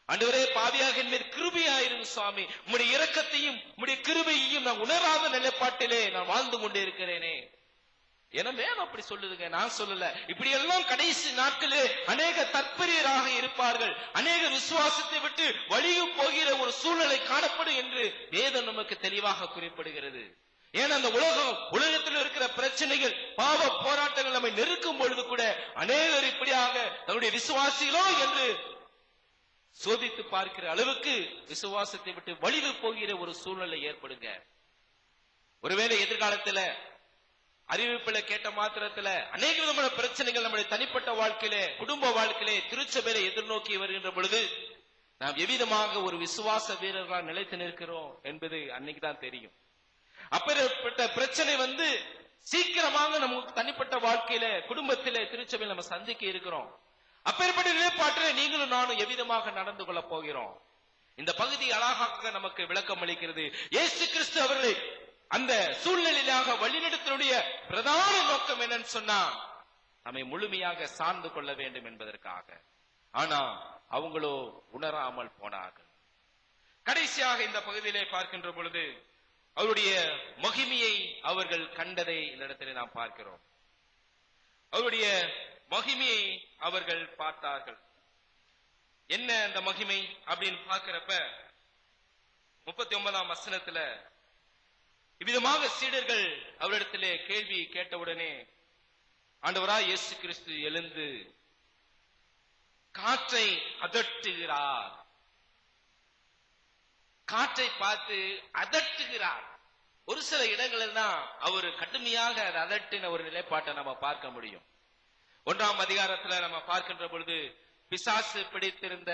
ஆண்டவரே, பாவியாக என் மீது கிருபையாயிரும் சுவாமி, உம்முடைய இரக்கத்தையும் உம்முடைய கிருபையையும் நான் உணராத நிலைப்பாட்டிலே நான் வாழ்ந்து கொண்டே இருக்கிறேனே. எனவே அப்படி சொல்லுதுங்க, நான் சொல்லல. இப்படி எல்லாம் கடைசி நாட்களே அநேக தற்பரியராக இருப்பார்கள், அநேக விசுவாசத்தை விட்டு வழியும் போகிற ஒரு சூழ்நிலை காணப்படும் என்று வேதம் நமக்கு தெளிவாக குறிப்பிடுகிறது. ஏன்னா அந்த உலகத்தில் இருக்கிற பிரச்சனைகள், பாவ போராட்டங்கள் நம்மை நெருக்கும் பொழுது கூட அநேகர் இப்படியாக தன்னுடைய விசுவாசிகளோ என்று சோதித்து பார்க்கிற அளவுக்கு விசுவாசத்தை விட்டு வழிவு போகிற ஒரு சூழ்நிலை ஏற்படுங்க. ஒருவேளை எதிர்காலத்துல அறிவிப்புல கேட்ட மாத்திரத்துல அநேக விதமான பிரச்சனைகள் நம்முடைய தனிப்பட்ட வாழ்க்கையிலே, குடும்ப வாழ்க்கையிலே, திருச்சபையில எதிர்நோக்கி வருகின்ற பொழுது நாம் எவ்விதமாக ஒரு விசுவாச வீரர்களாக நிலைத்து நிற்கிறோம் என்பது அன்னைக்குதான் தெரியும். அப்பேற்பட்ட பிரச்சனை சீக்கிரமாக நம்ம தனிப்பட்ட வாழ்க்கையில, குடும்பத்திலே, திருச்சபையில நம்ம சந்திக்க இருக்கிறோம். அப்பேற்பட்ட நிலைப்பாட்டிலே நீங்களும் நானும் எவ்விதமாக நடந்து கொள்ள போகிறோம்? இந்த பகுதி அழகாக நமக்கு விளக்கம் அளிக்கிறது. இயேசு கிறிஸ்து அவர்களை அந்த சூழ்நிலையாக வழிநடத்தினுடைய பிரதான நோக்கம் என்னன்னு சொன்னா, நம்மை முழுமையாக சார்ந்து கொள்ள வேண்டும் என்பதற்காக. ஆனா அவங்களோ உணராமல் போனார்கள். கடைசியாக இந்த பகுதியிலே பார்க்கின்ற பொழுது அவருடைய மகிமையை அவர்கள் கண்டதை இந்த இடத்திலே நாம் பார்க்கிறோம். அவருடைய மகிமையை அவர்கள் பார்த்தார்கள். என்ன அந்த மகிமை அப்படின்னு பார்க்கிறப்ப 39ஆம் வசனத்துல இவ்விதமாக சீடர்கள் அவரிடத்திலே கேள்வி கேட்டவுடனே ஆண்டவராய் இயேசு கிறிஸ்து எழுந்து காற்றை அதட்டுகிறார். காற்றை பார்த்து அதட்டுகிறார். ஒரு சில இடங்களில் தான் அவர் கடுமையாக அதை அதட்டின ஒரு நிலைப்பாட்டை நம்ம பார்க்க முடியும். 1ஆம் அதிகாரத்துல நம்ம பார்க்கின்ற பொழுது பிசாசு பிடித்திருந்த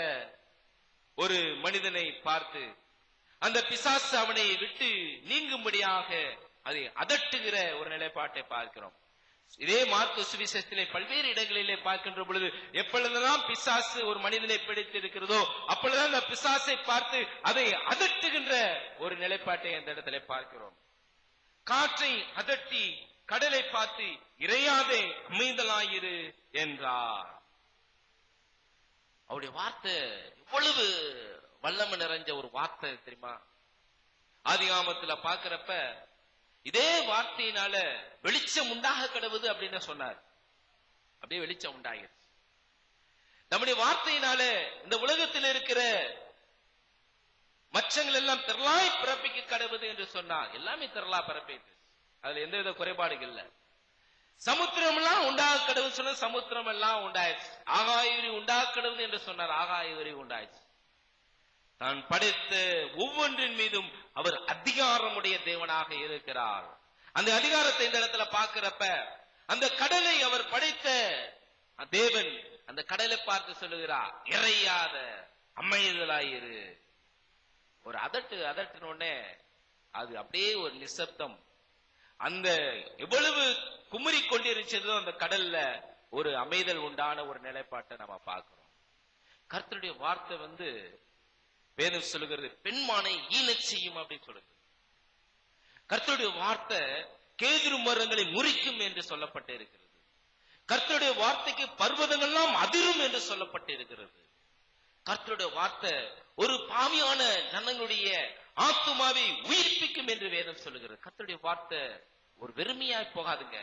ஒரு மனிதனை பார்த்து அந்த பிசாசு அவனை விட்டு நீங்கும்படியாக அதை அதட்டுகிற ஒரு நிலைப்பாட்டை பார்க்கிறோம். இதே மார்க்கு சுவிசேஷத்திலே பல்வேறு இடங்களிலே பார்க்கின்ற பொழுது எப்பொழுதெல்லாம் பிசாசு ஒரு மனிதனை பிடித்து இருக்கிறதோ அப்பொழுதுதான் அந்த பிசாசை பார்த்து அதை அதட்டுகின்ற ஒரு நிலைப்பாட்டை அந்த இடத்துல பார்க்கிறோம். காற்றை அதட்டி கடலை பார்த்து இறையாதே அமைதலாயிரு என்றார். அவருடைய வார்த்தை எவ்வளவு வல்லமை நிறைஞ்ச ஒரு வார்த்தை தெரியுமா? ஆதிகாமத்துல பார்க்கிறப்ப இதே வார்த்தையினால வெளிச்சம் உண்டாக கடவுது அப்படின்னு சொன்னார். அப்படியே வெளிச்சம் உண்டாகிருச்சு. நம்முடைய வார்த்தையினால இந்த உலகத்தில் இருக்கிற மச்சங்கள் எல்லாம் திரளாய் பிறப்பிக்க கடவுது என்று சொன்னார். எல்லாமே திரளா பிறப்பிட்டு, அதுல எந்தவித குறைபாடுகள் இல்ல. சமுத்திரம் எல்லாம் உண்டாக கடவுள் சொன்ன சமுத்திரம் எல்லாம் உண்டாயிடுச்சு. ஆகாயவரி உண்டாக கடவுது என்று சொன்னார், ஆகாயவரி உண்டாயிடுச்சு. தான் படைத்த ஒவ்வொன்றின் மீதும் அவர் அதிகாரமுடைய தேவனாக இருக்கிறார். அந்த அதிகாரத்தை இந்த இடத்துல பார்க்கிறப்ப, அந்த கடலை அவர் படைத்த தேவன் அந்த கடலை பார்த்து சொல்லுகிறார், இறையாத அமைதலாயிரு. ஒரு அதட்டுனோடனே அது அப்படியே ஒரு நிசப்தம். அந்த எவ்வளவு குமரி கொண்டிருச்சதோ அந்த கடல்ல ஒரு அமைதல் உண்டான ஒரு நிலைப்பாட்டை நம்ம பார்க்கிறோம். கர்த்தருடைய வார்த்தை வேதம் சொல்லுகிறது, பெண்மானை ஈனச் செய்யும் அப்படின்னு சொல்லுது. கர்த்தருடைய வார்த்தை கேதுரு மரங்களை முறிக்கும் என்று சொல்லப்பட்டு இருக்கிறது. கர்த்தருடைய வார்த்தைக்கு பர்வதங்கள்லாம் அதிரும் என்று சொல்லப்பட்டு இருக்கிறது. கர்த்தருடைய வார்த்தை ஒரு பாவியான ஜனங்களுடைய ஆத்துமாவை உயிர்ப்பிக்கும் என்று வேதம் சொல்லுகிறது. கர்த்தருடைய வார்த்தை ஒரு வெறுமையாய் போகாதுங்க.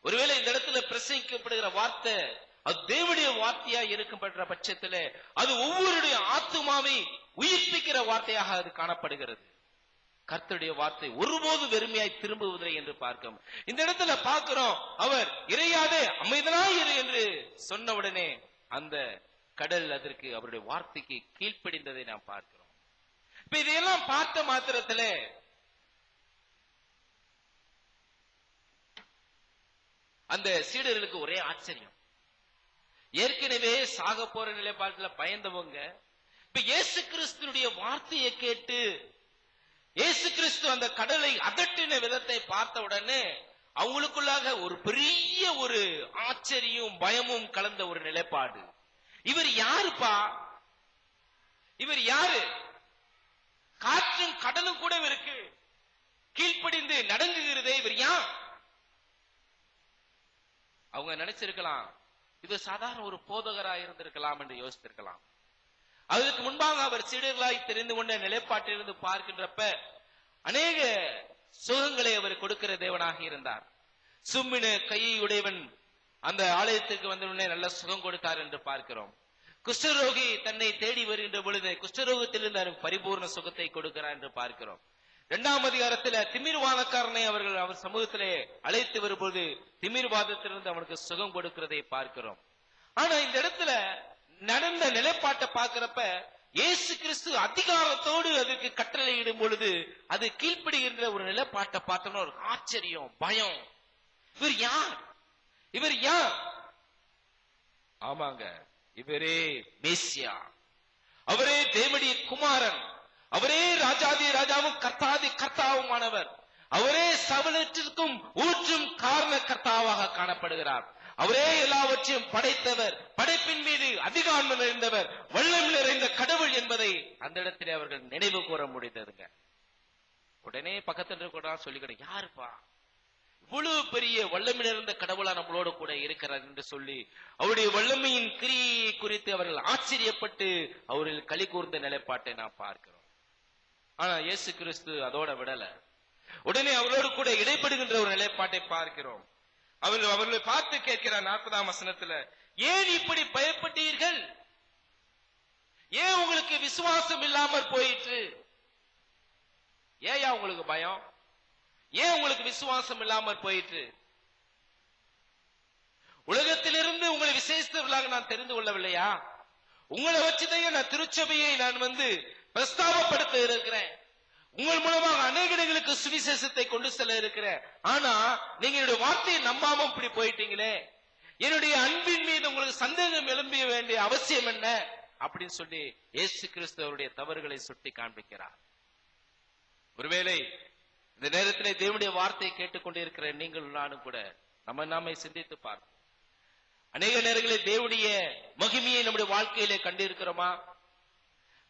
ஒருவேளை இந்த இடத்துல பிரசங்கிக்கப்படுகிற வார்த்தை அது தேவனுடைய வார்த்தையா இருக்கப்படுற பட்சத்துல அது ஒவ்வொருடைய ஆத்துமாவை உயிர்ப்பிக்கிற வார்த்தையாக அது காணப்படுகிறது. கர்த்தருடைய வார்த்தை ஒருபோது வெறுமையாய் திரும்புவதில்லை என்று பார்க்கிறோம். இந்த இடத்துல பார்க்கிறோம், அவர் இறையாதே அமைதலாயிரு என்று சொன்ன உடனே அந்த கடல் அதற்கு அவருடைய வார்த்தைக்கு கீழ்ப்படிந்ததை நாம் பார்க்கிறோம். இப்ப இதையெல்லாம் பார்த்த மாத்திரத்துல அந்த சீடர்களுக்கு ஒரே ஆச்சரியம். ஏற்கனவே சாக போற நிலைப்பாட்டுல பயந்தவங்க இப்ப இயேசு கிறிஸ்துடைய வார்த்தையை கேட்டு இயேசு கிறிஸ்து அந்த கடலை அதட்டின விதத்தை பார்த்த உடனே அவங்களுக்குள்ளாக ஒரு பெரிய ஒரு ஆச்சரியம் பயமும் கலந்த ஒரு நிலைப்பாடு. இவர் யாருப்பா? இவர் யாரு? காற்றும் கடலும் கூட இவருக்கு கீழ்ப்படிந்து நடங்குகிறதே, இவர் யார்? அவங்க நினைச்சிருக்கலாம் இவர் சாதாரண ஒரு போதகராக இருந்திருக்கலாம் என்று யோசித்திருக்கலாம். அதற்கு முன்பாக அவர் சீடர்களாய் தெரிந்து கொண்ட நிலைப்பாட்டிலிருந்து பார்க்கின்றப்ப அநேக சுகங்களை அவர் கொடுக்கிற தேவனாக இருந்தார். சும்மின கையை உடையவன் அந்த ஆலயத்திற்கு வந்தவுடனே நல்ல சுகம் கொடுத்தார் என்று பார்க்கிறோம். குஷ்டரோகி தன்னை தேடி வருகின்ற பொழுது குஷ்டரோகத்திலிருந்து அவருக்கு பரிபூர்ண சுகத்தை கொடுக்கிறார் என்று பார்க்கிறோம். 2ஆம் அதிகாரத்தில் திமிர்வாதக்காரனை அவர் சமூகத்திலே அழைத்து வரும்போது திமிர்வாதத்திலிருந்து அவனுக்கு சுகம் கொடுக்கிறதை பார்க்கிறோம். ஆனா இந்த இடத்துல நடந்த நிலைப்பாட்டை பார்க்கிறப்ப இயேசு கிறிஸ்து அதிகாரத்தோடு அதற்கு கட்டளையிடும் பொழுது அது கீழ்ப்படுகின்ற ஒரு நிலைப்பாட்டை பார்த்தோம்னா ஒரு ஆச்சரியம், பயம். இவர் யார்? இவர் யார்? ஆமாங்க, இவரே மேசியா, அவரே தேவனுடைய குமாரன், அவரே ராஜாதி ராஜாவும் கர்த்தாதி கர்த்தாவுமானவர், அவரே சகலத்திற்கும் ஊற்றும் காரண கர்த்தாவாக காணப்படுகிறார். அவரே எல்லாவற்றையும் படைத்தவர், படைப்பின் மீது அதிகாரம் நிறைந்தவர், வல்லம் நிறைந்த கடவுள் என்பதை அந்த இடத்திலே அவர்கள் நினைவு கூற முடிந்ததுங்க. உடனே பக்கத்தில் கூட சொல்லிக்கிட்டு, யாருப்பா இவ்வளவு பெரிய வல்லமை நிறைந்த கடவுளா நம்மளோட கூட இருக்கிறார் என்று சொல்லி அவருடைய வல்லமையின் கிரியை குறித்து அவர்கள் ஆச்சரியப்பட்டு அவர்கள் களி கூர்ந்த நிலைப்பாட்டை நாம் பார்க்கிறோம். ஆனா இயேசு கிறிஸ்து அதோட விடல. உடனே அவரோடு கூட இடைப்படுகின்ற ஒரு நிலைப்பாட்டை பார்க்கிறோம். அவர்களை பார்த்து கேட்கிறார் 40ஆம் வசனத்துல, ஏன் இப்படி பயப்பட்டீர்கள்? ஏன் உங்களுக்கு விசுவாசம் இல்லாமல் போயிற்று? ஏயா உங்களுக்கு பயம்? ஏன் உங்களுக்கு விசுவாசம் இல்லாமல் போயிற்று? உலகத்திலிருந்து உங்களை விசேஷித்தவர்களாக நான் தெரிந்து கொள்ளவில்லையா? உங்களை வச்சுதான் நான் திருச்சபையை நான் பிரஸ்தாபப்படுத்த இருக்கிறேன். உங்கள் மூலமாக அநேகர்களுக்கு சுவிசேஷத்தை கொண்டு செல்ல இருக்கிறேன். ஆனா நீங்க என்னுடைய வார்த்தையை நம்பாம இப்படி போயிட்டீங்களே, என்னுடைய அன்பின் மீது உங்களுக்கு சந்தேகம் எழும்பிய வேண்டிய அவசியம் என்ன அப்படின்னு சொல்லி இயேசு கிறிஸ்து அவருடைய தவறுகளை சுட்டி காண்பிக்கிறார். ஒருவேளை இந்த நேரத்திலே தேவனுடைய வார்த்தையை கேட்டுக்கொண்டிருக்கிற நீங்கள் நானும் கூட நாமே சிந்தித்து பார்ப்போம். அநேக நேரங்களில் தேவனுடைய மகிமையை நம்முடைய வாழ்க்கையிலே கண்டிருக்கிறோமா?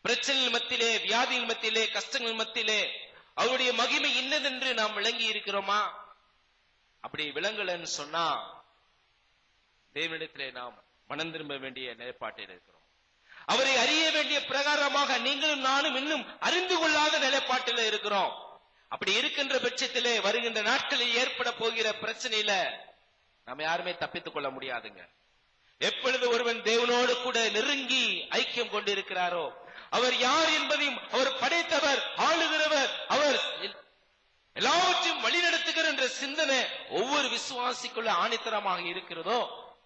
பிரச்சனைகள் மத்தியிலே, வியாதிகள் மத்தியிலே, கஷ்டங்கள் மத்தியிலே அவருடைய மகிமை இன்னதென்று நாம் விளங்கி இருக்கிறோமா? அப்படி விளங்கலன்னு சொன்னா தேவனிடத்திலே நாம் மனம் திரும்ப வேண்டிய நிலைப்பாட்டில் இருக்கிறோம். அவரை அறிய வேண்டிய பிரகாரமாக நீங்களும் நானும் இன்னும் அறிந்து கொள்ளாத நிலைப்பாட்டில் இருக்கிறோம். அப்படி இருக்கின்ற பட்சத்திலே வருகின்ற நாட்களில் ஏற்பட போகிற பிரச்சனையில நம்ம யாருமே தப்பித்துக் கொள்ள முடியாதுங்க. எப்பொழுது ஒருவன் தேவனோடு கூட நெருங்கி ஐக்கியம் கொண்டிருக்கிறாரோ அவர் யார் என்பதையும், அவர் படைத்தவர், ஆளுகிறவர், அவர் எல்லாவற்றையும் வழிநடத்துகிற என்ற சிந்தனை ஒவ்வொரு விசுவாசிக்குள்ள ஆணித்தரமாக இருக்கிறதோ,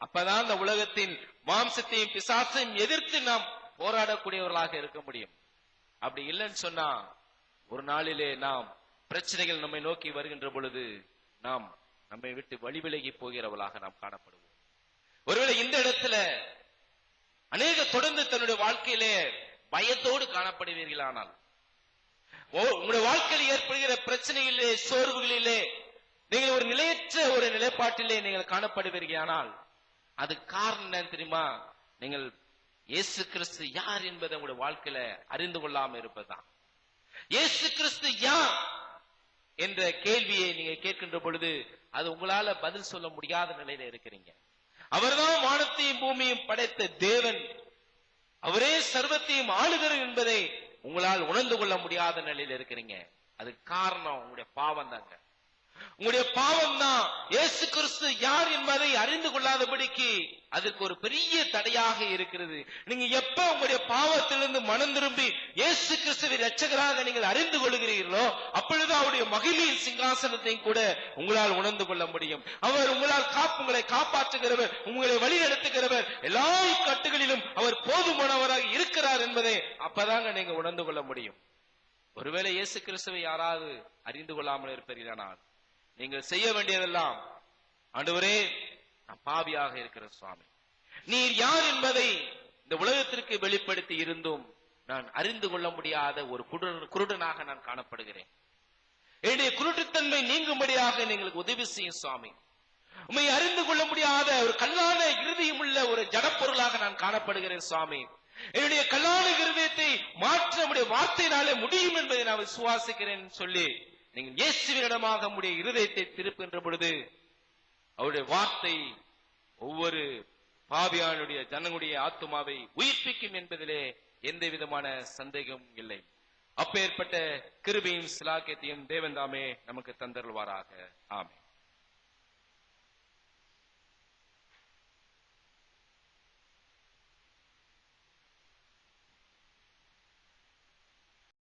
அப்பதான் இந்த உலகத்தின் மாம்சத்தையும் பிசாசையும் எதிர்த்து நாம் போராடக்கூடியவர்களாக இருக்க முடியும். அப்படி இல்லைன்னு சொன்னா ஒரு நாளிலே நாம் பிரச்சனைகள் நம்மை நோக்கி வருகின்ற பொழுது நாம் நம்மை விட்டு வழி விலகி போகிறவர்களாக நாம் காணப்படுவோம். ஒருவேளை இந்த இடத்துல அநேக தொடர்ந்து தன்னுடைய வாழ்க்கையிலே பயத்தோடு காணப்படுவீர்களானால், உங்களுடைய வாழ்க்கையில் ஏற்படுகிற பிரச்சனைகளிலே, சோர்வுகளிலே நீங்கள் ஒரு நிலையற்ற ஒரு நிலைப்பாட்டிலே நீங்கள் காணப்படுவீர்களானால், அது காரணம் என்ன தெரியுமா? நீங்கள் இயேசு கிறிஸ்து யார் என்பதை உங்களுடைய வாழ்க்கையில அறிந்து கொள்ளாம இருப்பதுதான். இயேசு கிறிஸ்து யார் என்ற கேள்வியை நீங்க கேட்கின்ற பொழுது அது உங்களால பதில் சொல்ல முடியாத நிலையில இருக்கிறீங்க. அவர்தான் வானத்தையும் பூமியும் படைத்த தேவன், அவரே சர்வத்தையும் ஆளுகிறார் என்பதை உங்களால் உணர்ந்து கொள்ள முடியாத நிலையில இருக்கிறீங்க. அது காரணம் உங்களுடைய பாவம் தாங்க. உங்களுடைய பாவம் தான் இயேசு கிறிஸ்து யார் என்பதை அறிந்து கொள்ளாதபடிக்கு அதுக்கு ஒரு பெரிய தடையாக இருக்கிறது. நீங்க எப்ப உங்களுடைய பாவத்திலிருந்து மனம் திரும்பி இயேசு கிறிஸ்துவை இரட்சகராக நீங்கள் அறிந்து கொள்கிறீர்களோ, அப்பொழுது அவருடைய மகிமையின் சிங்காசனத்தையும் கூட உங்களால் உணர்ந்து கொள்ள முடியும். அவர் உங்களால் உங்களை காப்பாற்றுகிறவர், உங்களை வழி நடத்துகிறவர், எல்லா கட்டுகளிலும் அவர் போதுமானவராக இருக்கிறார் என்பதை அப்பதாங்க நீங்க உணர்ந்து கொள்ள முடியும். ஒருவேளை இயேசு கிறிஸ்துவை யாராவது அறிந்து கொள்ளாமல் இருப்பீர்களானால், நீங்கள் செய்ய வேண்டியதெல்லாம், ஆண்டவரே நான் பாவியாக இருக்கிற சுவாமி, நீர் யார் என்பதை இந்த உலகத்திற்கு வெளிப்படுத்தி இருந்தும் நான் அறிந்து கொள்ள முடியாத ஒரு குருடனாக நான் காணப்படுகிறேன். என்னுடைய குருட்டுத்தன்மை நீங்கும்படியாக எங்களுக்கு உதவி செய்யும் சுவாமி. உண்மை அறிந்து கொள்ள முடியாத ஒரு கல்லான இருதயம் உள்ள ஒரு ஜடப்பொருளாக நான் காணப்படுகிறேன் சுவாமி. என்னுடைய கல்லான இருதயத்தை மாற்ற நம்முடைய வார்த்தையினாலே முடியும் என்பதை நான் விசுவாசிக்கிறேன் சொல்லி நீங்கள் இயேசுவினிடமாக நம்முடைய இருதயத்தை திருப்புகின்ற பொழுது அவருடைய வார்த்தை ஒவ்வொரு பாவியானுடைய ஜனங்களுடைய ஆத்துமாவை உயிர்ப்பிக்கும் என்பதிலே எந்த விதமான சந்தேகமும் இல்லை. அப்பேற்பட்ட கிருபையும் சிலாக்கியத்தையும் தேவன் தாமே நமக்கு தந்தருள்வாராக. ஆமென்.